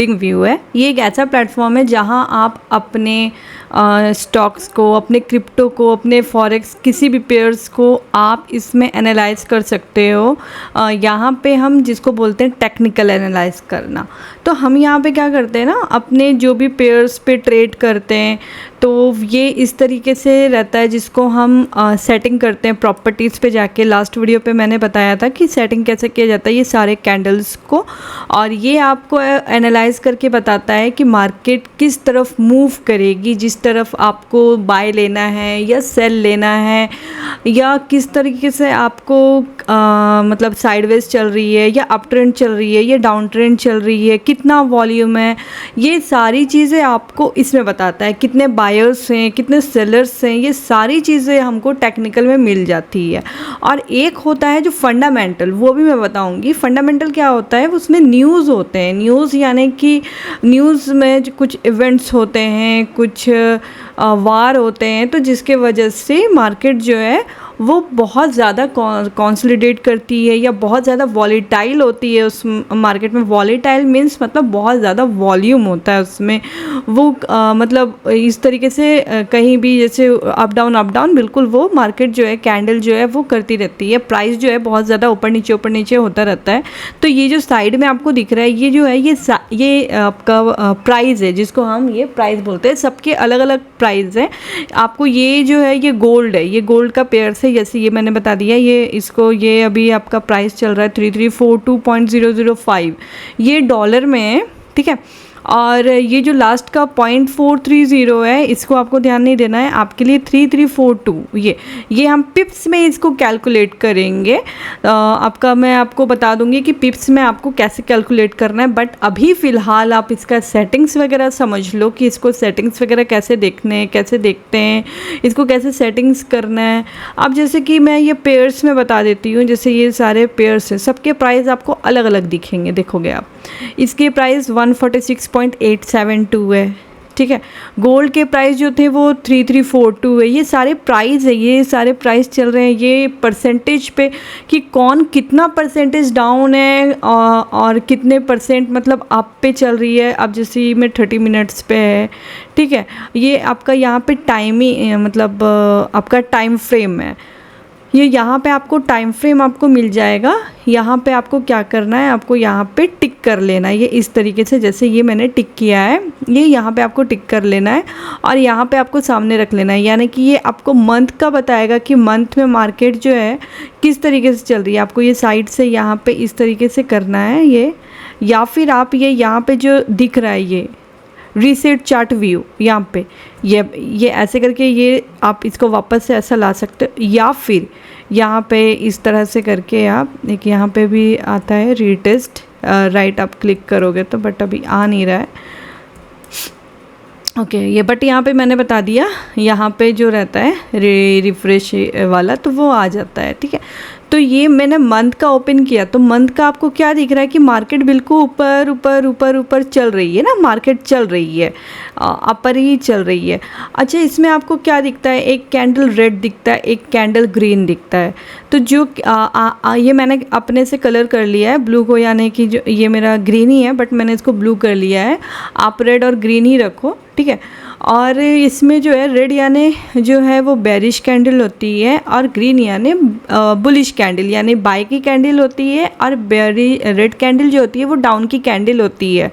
Trading view है। ये एक ऐसा प्लेटफॉर्म है जहां आप अपने स्टॉक्स को, अपने क्रिप्टो को, अपने फॉरेक्स किसी भी पेयर्स को आप इसमें एनालाइज कर सकते हो। यहाँ पे हम जिसको बोलते हैं टेक्निकल एनालाइज करना। तो हम यहाँ पे क्या करते हैं ना, अपने जो भी पेयर्स पे ट्रेड करते हैं तो ये इस तरीके से रहता है जिसको हम सेटिंग करते हैं प्रॉपर्टीज़ पे जाके। लास्ट वीडियो पे मैंने बताया था कि सेटिंग कैसे किया जाता है ये सारे कैंडल्स को, और ये आपको एनालाइज करके बताता है कि मार्केट किस तरफ मूव करेगी, जिस तरफ आपको बाय लेना है या सेल लेना है, या किस तरीके से आपको मतलब साइडवेज चल रही है या अप ट्रेंड चल रही है या डाउन ट्रेंड चल रही है, कितना वॉल्यूम है, ये सारी चीज़ें आपको इसमें बताता है। कितने बायर्स हैं, कितने सेलर्स हैं, ये सारी चीज़ें हमको टेक्निकल में मिल जाती है। और एक होता है जो फंडामेंटल, वो भी मैं बताऊंगी। फंडामेंटल क्या होता है, उसमें न्यूज़ होते हैं। न्यूज़ यानी कि न्यूज़ में जो कुछ इवेंट्स होते हैं, कुछ वार होते हैं, तो जिसके वजह से मार्केट जो है वो बहुत ज़्यादा कंसोलिडेट करती है या बहुत ज़्यादा वॉलेटाइल होती है। उस मार्केट में वॉलेटाइल मीन्स मतलब बहुत ज़्यादा वॉल्यूम होता है उसमें। वो मतलब इस तरीके से कहीं भी जैसे अप डाउन बिल्कुल वो मार्केट जो है, कैंडल जो है वो करती रहती है। प्राइस जो है बहुत ज़्यादा ऊपर नीचे होता रहता है। तो ये जो साइड में आपको दिख रहा है ये जो है ये आपका प्राइस है, जिसको हम ये प्राइस बोलते हैं। सबके अलग अलग प्राइस है। आपको ये जो है ये गोल्ड है, ये गोल्ड का पेयर से, जैसे ये मैंने बता दिया, ये अभी आपका प्राइस चल रहा है 3342.005, ये डॉलर में है, ठीक है। और ये जो लास्ट का 0.430 है, इसको आपको ध्यान नहीं देना है, आपके लिए 3342 ये हम पिप्स में इसको कैलकुलेट करेंगे। आपका मैं आपको बता दूंगी कि पिप्स में आपको कैसे कैलकुलेट करना है, बट अभी फ़िलहाल आप इसका सेटिंग्स वगैरह समझ लो कि इसको सेटिंग्स वगैरह कैसे देखते हैं, इसको कैसे सेटिंग्स करना है। अब जैसे कि मैं ये पेयर्स में बता देती हूँ, जैसे ये सारे पेयर्स हैं, सबके प्राइस आपको अलग अलग दिखेंगे, देखोगे आप। इसके प्राइस 146.872 है, ठीक है। गोल्ड के प्राइस जो थे वो 3342 है। ये सारे प्राइस है, ये सारे प्राइस चल रहे हैं ये परसेंटेज पे कि कौन कितना परसेंटेज डाउन है और कितने परसेंट मतलब अप पे चल रही है। अब जैसे मैं 30 मिनट्स पे है, ठीक है। ये आपका यहाँ पे टाइम ही मतलब आपका टाइम फ्रेम है। ये यहाँ पे आपको टाइम फ्रेम आपको मिल जाएगा। यहाँ पे आपको क्या करना है, आपको यहाँ पे टिक कर लेना है। ये इस तरीके से, जैसे ये मैंने टिक किया है, ये यहाँ पे आपको टिक कर लेना है और यहाँ पे आपको सामने रख लेना है। यानी कि ये आपको मंथ का बताएगा कि मंथ में मार्केट जो है किस तरीके से चल रही है। आपको ये साइड से यहाँ पे इस तरीके से करना है ये, या फिर आप ये यहाँ पे जो दिख रहा है ये रीसेट चार्ट व्यू, यहाँ पे ये ऐसे करके ये आप इसको वापस से ऐसा ला सकते हो, या फिर यहाँ पे इस तरह से करके आप एक यहाँ पे भी आता है रीटेस्ट, राइट आप क्लिक करोगे तो, बट अभी आ नहीं रहा है। ओके ये बट यहाँ पे मैंने बता दिया, यहाँ पे जो रहता है रिफ्रेश वाला तो वो आ जाता है, ठीक है। तो ये मैंने मंथ का ओपन किया तो मंथ का आपको क्या दिख रहा है कि मार्केट बिल्कुल ऊपर चल रही है ना, मार्केट चल रही है, अपर ही चल रही है। अच्छा इसमें आपको क्या दिखता है, एक कैंडल रेड दिखता है, एक कैंडल ग्रीन दिखता है। तो जो ये मैंने अपने से कलर कर लिया है ब्लू को, यानी कि जो ये मेरा ग्रीन ही है बट मैंने इसको ब्लू कर लिया है। आप रेड और ग्रीन ही रखो, ठीक है। और इसमें जो है रेड यानी जो है वो बेरिश कैंडल होती है और ग्रीन यानी बुलिश कैंडल यानी बाय की कैंडल होती है, और रेड कैंडल जो होती है वो डाउन की कैंडल होती है,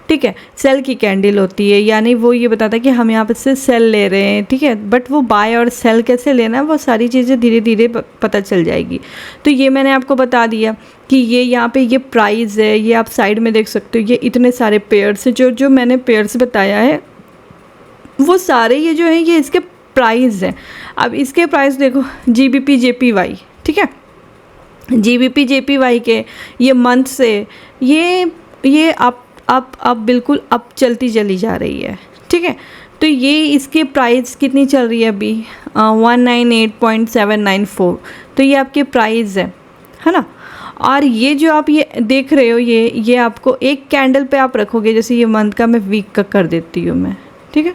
ठीक है, सेल की कैंडल होती है। यानी वो ये बताता है कि हम यहाँ पे से सेल ले रहे हैं, ठीक है। बट वो बाय और सेल कैसे लेना है वो सारी चीज़ें धीरे धीरे पता चल जाएगी। तो ये मैंने आपको बता दिया कि ये यहाँ पे ये प्राइस है, ये आप साइड में देख सकते हो। ये इतने सारे पेयर्स हैं, जो मैंने पेयर्स बताया है वो सारे ये जो है ये इसके प्राइस हैं। अब इसके प्राइस देखो GBP JPY, ठीक है। GBP JPY के ये मंथ से ये अब बिल्कुल अप चलती चली जा रही है, ठीक है। तो ये इसके प्राइस कितनी चल रही है अभी 198.794। तो ये आपके प्राइस है ना। और ये जो आप ये देख रहे हो ये आपको एक कैंडल पे आप रखोगे, जैसे ये मंथ का मैं वीक का कर देती हूँ मैं, ठीक है।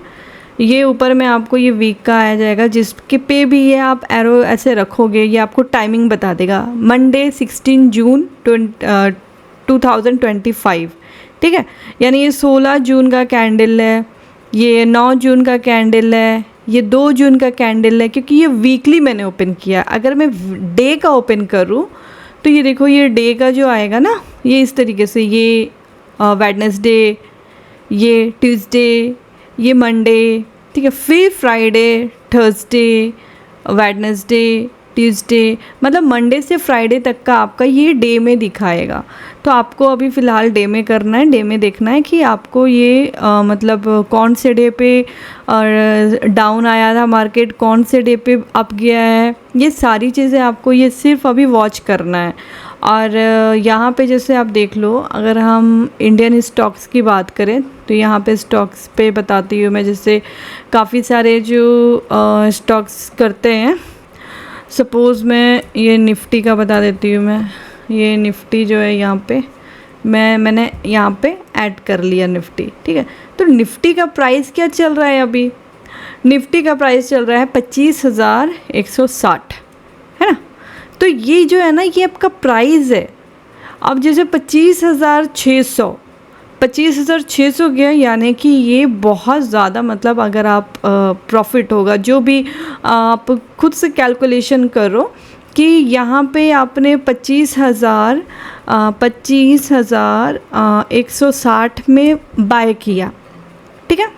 ये ऊपर में आपको ये वीक का आ जाएगा, जिसके पे भी ये आप एरो ऐसे रखोगे, ये आपको टाइमिंग बता देगा। मंडे 16 जून 2025, ठीक है। यानी ये 16 जून का कैंडल है, ये 9 जून का कैंडल है, ये 2 जून का कैंडल है, क्योंकि ये वीकली मैंने ओपन किया। अगर मैं डे का ओपन करूँ तो ये देखो, ये डे का जो आएगा ना, ये इस तरीके से, ये वेडनेसडे, ये ट्यूसडे, ये मंडे, ठीक है, फिर फ्राइडे, थर्सडे, वेडनेसडे, ट्यूसडे, मतलब मंडे से फ्राइडे तक का आपका ये डे में दिखाएगा। तो आपको अभी फ़िलहाल डे में करना है, डे में देखना है कि आपको ये मतलब कौन से डे पे डाउन आया था मार्केट, कौन से डे पे अप गया है, ये सारी चीज़ें आपको ये सिर्फ अभी वॉच करना है। और यहाँ पे जैसे आप देख लो, अगर हम इंडियन स्टॉक्स की बात करें तो यहाँ पे स्टॉक्स पे बताती हूँ मैं, जैसे काफ़ी सारे जो स्टॉक्स करते हैं। सपोज़ मैं ये निफ्टी का बता देती हूँ मैं, ये निफ्टी जो है यहाँ पे मैंने यहाँ पे ऐड कर लिया निफ्टी, ठीक है। तो निफ्टी का प्राइस क्या चल रहा है अभी? निफ्टी का प्राइस चल रहा है 25,160, है ना। तो ये जो है ना, ये आपका प्राइस है। अब जैसे 25,600 गया, यानी कि ये बहुत ज़्यादा, मतलब अगर आप प्रॉफिट होगा, जो भी आप खुद से कैलकुलेशन करो कि यहाँ पे आपने 25,160 में बाय किया, ठीक है,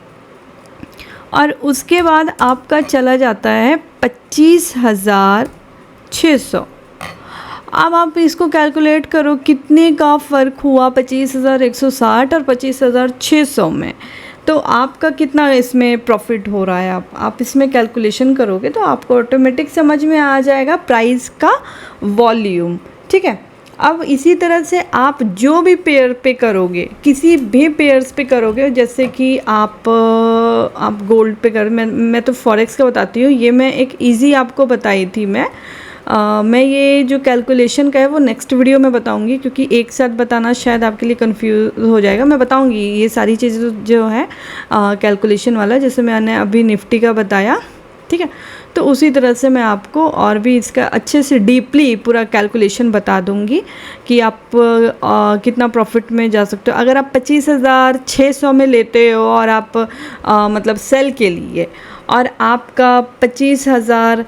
और उसके बाद आपका चला जाता है 25,600। अब आप इसको कैलकुलेट करो कितने का फ़र्क हुआ 25,160 और 25,600 में, तो आपका कितना इसमें प्रॉफिट हो रहा है। आप इसमें कैलकुलेशन करोगे तो आपको ऑटोमेटिक समझ में आ जाएगा प्राइस का वॉल्यूम, ठीक है। अब इसी तरह से आप जो भी पेयर पे करोगे, किसी भी पेयर्स पे करोगे, जैसे कि आप गोल्ड पे कर, मैं तो फॉरेक्स का बताती हूँ, ये मैं एक इजी आपको बताई थी मैं ये जो कैलकुलेशन का है वो नेक्स्ट वीडियो में बताऊंगी, क्योंकि एक साथ बताना शायद आपके लिए कंफ्यूज हो जाएगा। मैं बताऊंगी ये सारी चीज़ें जो है कैलकुलेशन वाला, जैसे मैंने अभी निफ्टी का बताया, ठीक है। तो उसी तरह से मैं आपको और भी इसका अच्छे से डीपली पूरा कैलकुलेशन बता दूंगी कि आप कितना प्रॉफिट में जा सकते हो। अगर आप 25,600 में लेते हो और आप मतलब सेल के लिए, और आपका 25,000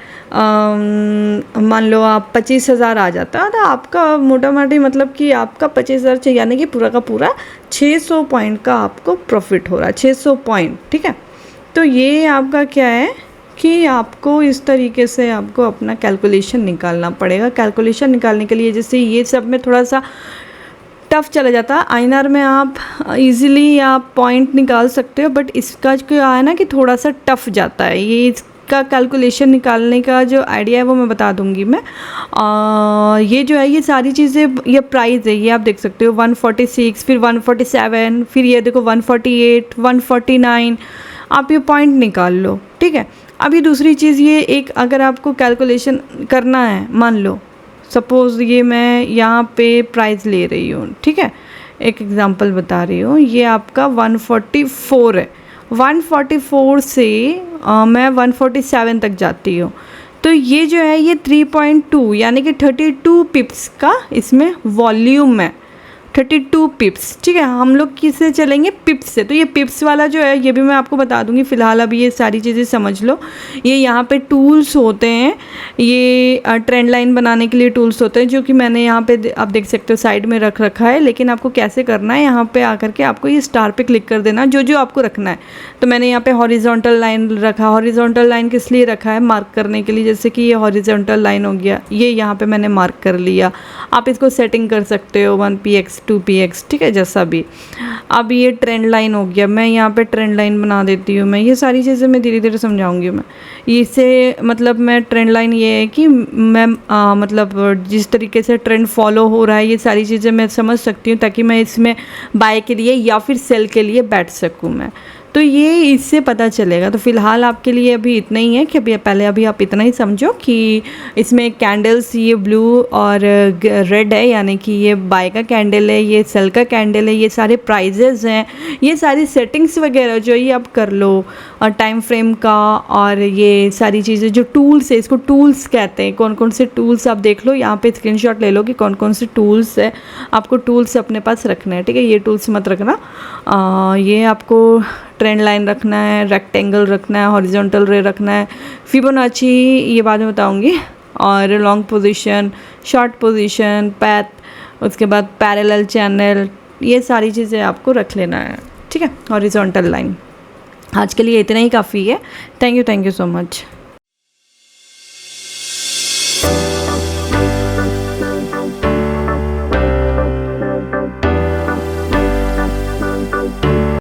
मान लो आप 25,000 आ जाता है, तो आपका मोटा मोटी मतलब कि आपका 25,000 चाहिए, यानी कि पूरा का पूरा 600 पॉइंट का आपको प्रॉफिट हो रहा है, 600 पॉइंट, ठीक है। तो ये आपका क्या है कि आपको इस तरीके से आपको अपना कैलकुलेशन निकालना पड़ेगा। कैलकुलेशन निकालने के लिए जैसे ये सब में थोड़ा सा टफ़ चला जाता है, आईएनआर में आप इजीली आप पॉइंट निकाल सकते हो, बट इसका क्या है ना कि थोड़ा सा टफ़ जाता है। ये इसका कैलकुलेशन निकालने का जो आइडिया है वो मैं बता दूंगी मैं। ये जो है, ये सारी चीज़ें, ये प्राइस है, ये आप देख सकते हो 146, फिर 147, फिर ये देखो 148, 149, आप ये पॉइंट निकाल लो, ठीक है। अभी दूसरी चीज़ ये, एक अगर आपको कैलकुलेशन करना है, मान लो सपोज़ ये मैं यहाँ पे प्राइस ले रही हूँ, ठीक है, एक एग्ज़ाम्पल बता रही हूँ, ये आपका 144 है, 144 से मैं 147 तक जाती हूँ, तो ये जो है ये 3.2 यानी कि 32 पिप्स का इसमें वॉल्यूम है, 32 पिप्स, ठीक है। हम लोग किससे चलेंगे? पिप्स से। तो ये पिप्स वाला जो है ये भी मैं आपको बता दूंगी, फ़िलहाल अभी ये सारी चीज़ें समझ लो। ये यहाँ पे टूल्स होते हैं, ये ट्रेंड लाइन बनाने के लिए टूल्स होते हैं, जो कि मैंने यहाँ पे आप देख सकते हो साइड में रख रखा है। लेकिन आपको कैसे करना है, यहाँ पे आकर के आपको ये स्टार पे क्लिक कर देना जो जो आपको रखना है। तो मैंने यहाँ पे हॉरिजॉन्टल लाइन रखा, हॉरिजॉन्टल लाइन किस लिए रखा है? मार्क करने के लिए। जैसे कि ये हॉरिजॉन्टल लाइन हो गया, ये यहाँ पे मैंने मार्क कर लिया। आप इसको सेटिंग कर सकते हो 1px 2px, ठीक है, जैसा भी। अब ये ट्रेंड लाइन हो गया, मैं यहाँ पे ट्रेंड लाइन बना देती हूँ। मैं ये सारी चीज़ें मैं धीरे धीरे समझाऊंगी मैं। इससे मतलब मैं ट्रेंड लाइन ये है कि मैं मतलब जिस तरीके से ट्रेंड फॉलो हो रहा है ये सारी चीज़ें मैं समझ सकती हूँ, ताकि मैं इसमें बाय के लिए या फिर सेल के लिए बैठ सकूँ मैं। तो ये इससे पता चलेगा। तो फ़िलहाल आपके लिए अभी इतना ही है कि अभी आप इतना ही समझो कि इसमें कैंडल्स ये ब्लू और रेड है, यानी कि ये बाय का कैंडल है, ये सेल का कैंडल है, ये सारे प्राइजेज़ हैं, ये सारी सेटिंग्स वगैरह जो ये आप कर लो, और टाइम फ्रेम का, और ये सारी चीज़ें जो टूल्स है, इसको टूल्स कहते हैं। कौन कौन से टूल्स आप देख लो, यहाँ पे स्क्रीनशॉट ले लो कि कौन कौन से टूल्स है। आपको टूल्स अपने पास रखना है, ठीक है, ये टूल्स मत रखना। ये आपको ट्रेंड लाइन रखना है, रेक्टेंगल रखना है, हॉरिजॉन्टल रे रखना है, फिबोनाची ये बाद में बताऊँगी, और long position, short position, path, उसके बाद पैरेलल चैनल, ये सारी चीज़ें आपको रख लेना है, ठीक है, हॉरिजॉन्टल लाइन। आज के लिए इतना ही काफ़ी है। Thank you so much.